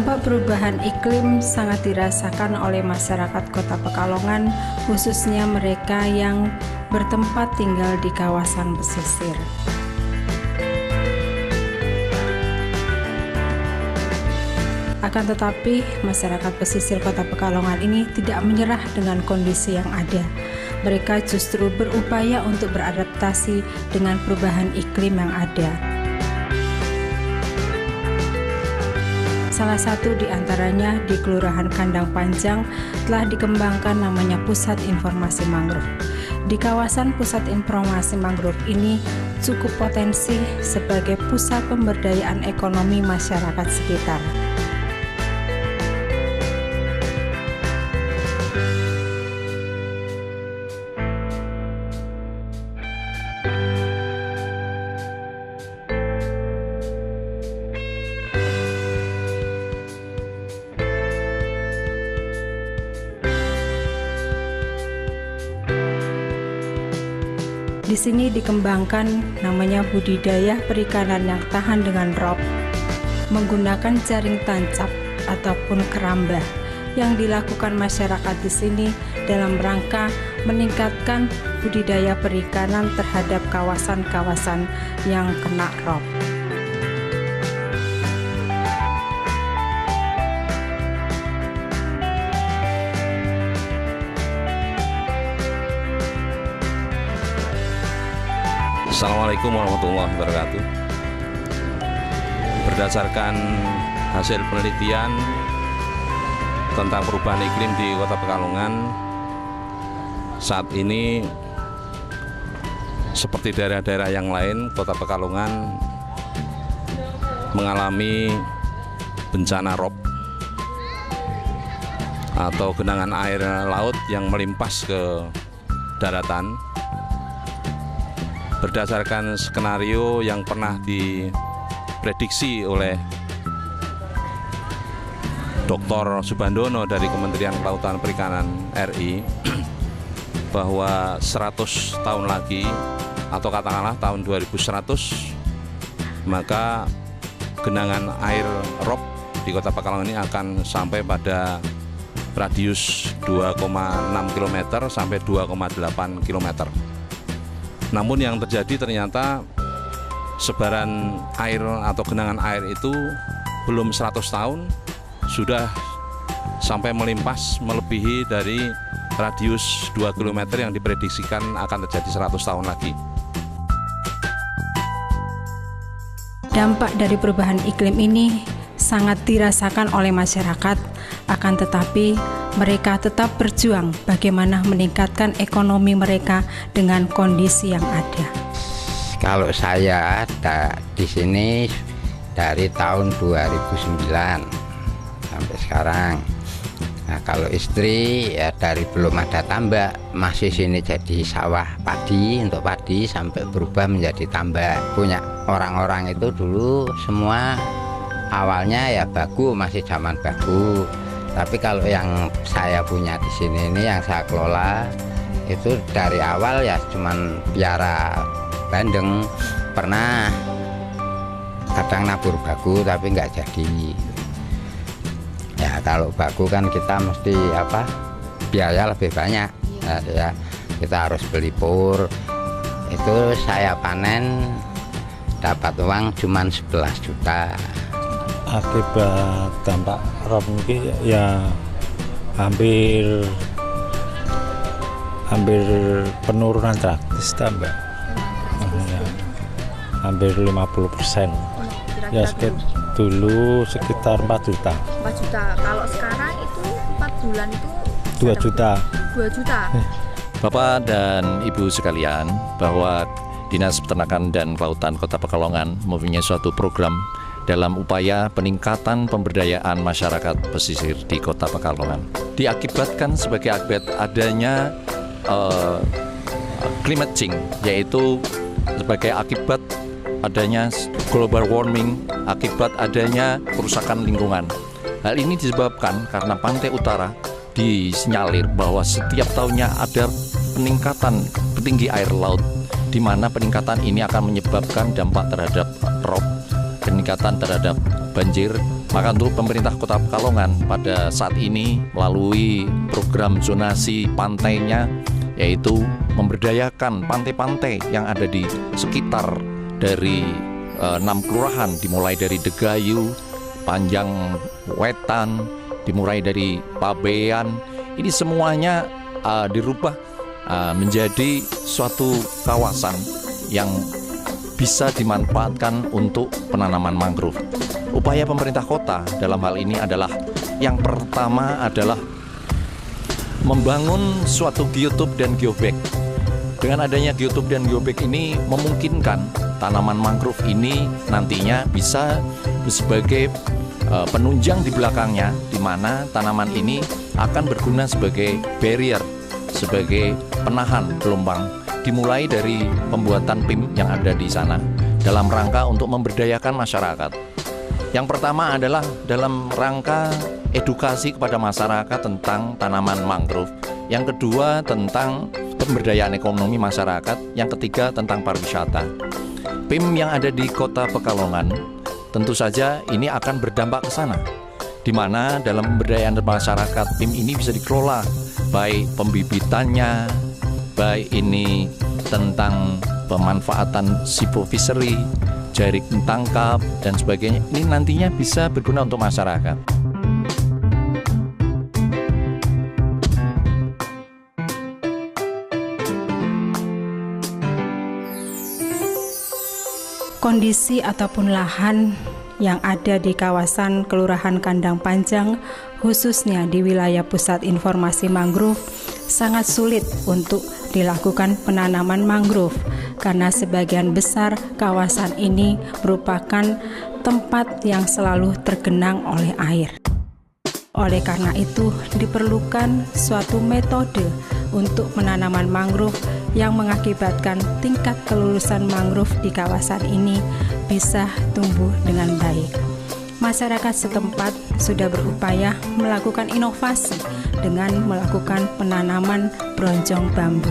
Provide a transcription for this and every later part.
Dampak perubahan iklim sangat dirasakan oleh masyarakat Kota Pekalongan, khususnya mereka yang bertempat tinggal di kawasan pesisir. Akan tetapi, masyarakat pesisir Kota Pekalongan ini tidak menyerah dengan kondisi yang ada. Mereka justru berupaya untuk beradaptasi dengan perubahan iklim yang ada. Salah satu di antaranya di Kelurahan Kandang Panjang telah dikembangkan namanya Pusat Informasi Mangrove. Di kawasan Pusat Informasi Mangrove ini cukup potensi sebagai pusat pemberdayaan ekonomi masyarakat sekitar. Di sini dikembangkan namanya budidaya perikanan yang tahan dengan rob, menggunakan jaring tancap ataupun keramba yang dilakukan masyarakat di sini dalam rangka meningkatkan budidaya perikanan terhadap kawasan-kawasan yang kena rob. Assalamualaikum warahmatullahi wabarakatuh. Berdasarkan hasil penelitian tentang perubahan iklim di Kota Pekalongan, saat ini seperti daerah-daerah yang lain, Kota Pekalongan mengalami bencana rob atau genangan air laut yang melimpas ke daratan. Berdasarkan skenario yang pernah diprediksi oleh Dr. Subandono dari Kementerian Kelautan Perikanan RI bahwa 100 tahun lagi atau katakanlah tahun 2100 maka genangan air rob di Kota Pekalongan ini akan sampai pada radius 2,6 km sampai 2,8 km. Namun yang terjadi ternyata sebaran air atau genangan air itu belum 100 tahun sudah sampai melimpas melebihi dari radius 2 km yang diprediksikan akan terjadi 100 tahun lagi. Dampak dari perubahan iklim ini sangat dirasakan oleh masyarakat, akan tetapi mereka tetap berjuang bagaimana meningkatkan ekonomi mereka dengan kondisi yang ada. Kalau saya di sini dari tahun 2009 sampai sekarang. Nah, kalau istri ya dari belum ada tambak, masih sini jadi sawah padi untuk padi sampai berubah menjadi tambak. Punya orang-orang itu dulu semua awalnya ya baku, masih zaman baku. Tapi kalau yang saya punya di sini ini yang saya kelola itu dari awal ya cuman piara bandeng, pernah kadang nabur baku tapi nggak jadi. Ya kalau baku kan kita mesti biaya lebih banyak ya, kita harus beli pur. Itu saya panen dapat uang cuman 11 juta. Akibat dampak rob ini ya hampir penurunan drastis tambah ya, hampir 50%. Ya dulu sekitar 4 juta. 4 juta. Kalau sekarang itu 4 bulan itu 2 juta. 2 juta. Bapak dan Ibu sekalian, bahwa Dinas Peternakan dan Kelautan Kota Pekalongan mempunyai suatu program dalam upaya peningkatan pemberdayaan masyarakat pesisir di Kota Pekalongan. Diakibatkan sebagai akibat adanya climate change, yaitu sebagai akibat adanya global warming, akibat adanya kerusakan lingkungan. Hal ini disebabkan karena pantai utara disinyalir bahwa setiap tahunnya ada peningkatan tinggi air laut, di mana peningkatan ini akan menyebabkan dampak terhadap rob, peningkatan terhadap banjir, Maka untuk pemerintah Kota Pekalongan pada saat ini melalui program zonasi pantainya, yaitu memberdayakan pantai-pantai yang ada di sekitar dari 6 kelurahan, dimulai dari Degayu, Panjang Wetan, dimulai dari Pabean. Ini semuanya dirubah menjadi suatu kawasan yang bisa dimanfaatkan untuk penanaman mangrove. Upaya pemerintah kota dalam hal ini adalah yang pertama adalah membangun suatu geotube dan geobag. Dengan adanya geotube dan geobag ini memungkinkan tanaman mangrove ini nantinya bisa sebagai penunjang di belakangnya, di mana tanaman ini akan berguna sebagai barrier, sebagai penahan gelombang, dimulai dari pembuatan PIM yang ada di sana dalam rangka untuk memberdayakan masyarakat. Yang pertama adalah dalam rangka edukasi kepada masyarakat tentang tanaman mangrove. Yang kedua tentang pemberdayaan ekonomi masyarakat. Yang ketiga tentang pariwisata. PIM yang ada di Kota Pekalongan tentu saja ini akan berdampak ke sana, di mana dalam pemberdayaan masyarakat PIM ini bisa dikelola, baik pembibitannya, baik ini tentang pemanfaatan silvofishery, jaring tangkap dan sebagainya. Ini nantinya bisa berguna untuk masyarakat. Kondisi ataupun lahan yang ada di kawasan Kelurahan Kandang Panjang, khususnya di wilayah Pusat Informasi Mangrove, sangat sulit untuk dilakukan penanaman mangrove karena sebagian besar kawasan ini merupakan tempat yang selalu tergenang oleh air. Oleh karena itu, diperlukan suatu metode untuk penanaman mangrove yang mengakibatkan tingkat kelulusan mangrove di kawasan ini bisa tumbuh dengan baik. Masyarakat setempat sudah berupaya melakukan inovasi dengan melakukan penanaman bronjong bambu.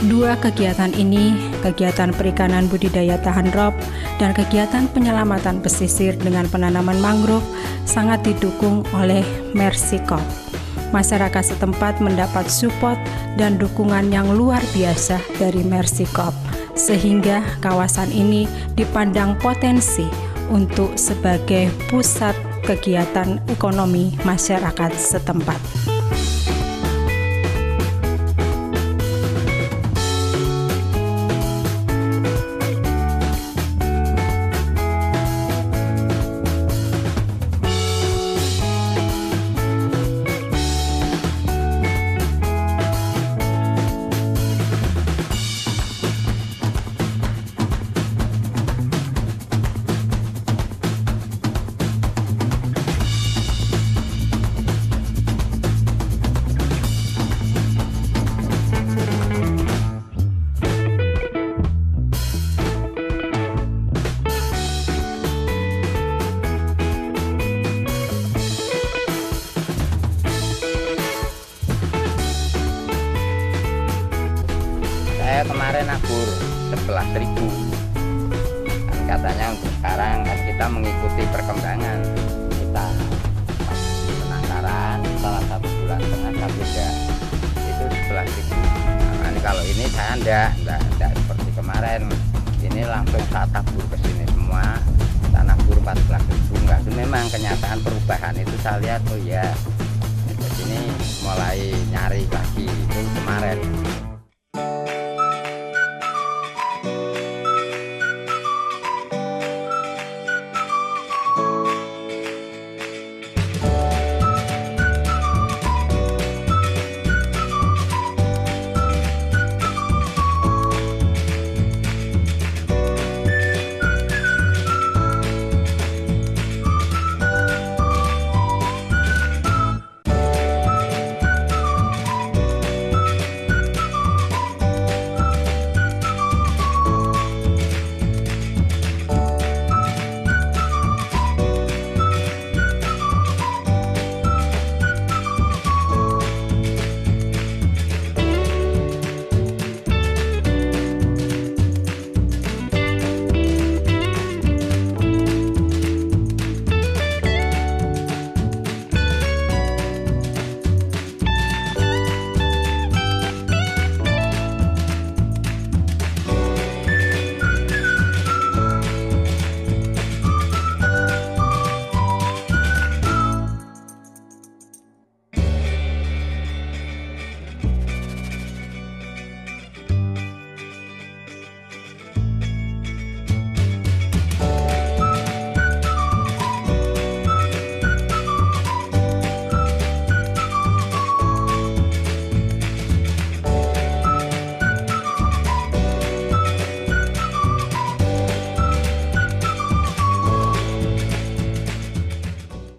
Dua kegiatan ini, kegiatan perikanan budidaya tahan rop dan kegiatan penyelamatan pesisir dengan penanaman mangrove, sangat didukung oleh Mercy Corp. Masyarakat setempat mendapat support dan dukungan yang luar biasa dari Mercy Corp, sehingga kawasan ini dipandang potensi untuk sebagai pusat kegiatan ekonomi masyarakat setempat. Saya kemarin nabur 11.000 kan, katanya untuk sekarang kan kita mengikuti perkembangan kita penangkaran salah 1,5 bulan tapi enggak itu 11.000. Nah, kalau ini saya enggak seperti kemarin, ini langsung saya tabur ke sini semua, saya nabur 14.000. Enggak, itu memang kenyataan perubahan itu saya lihat. Oh ya, di sini mulai nyari lagi itu kemarin.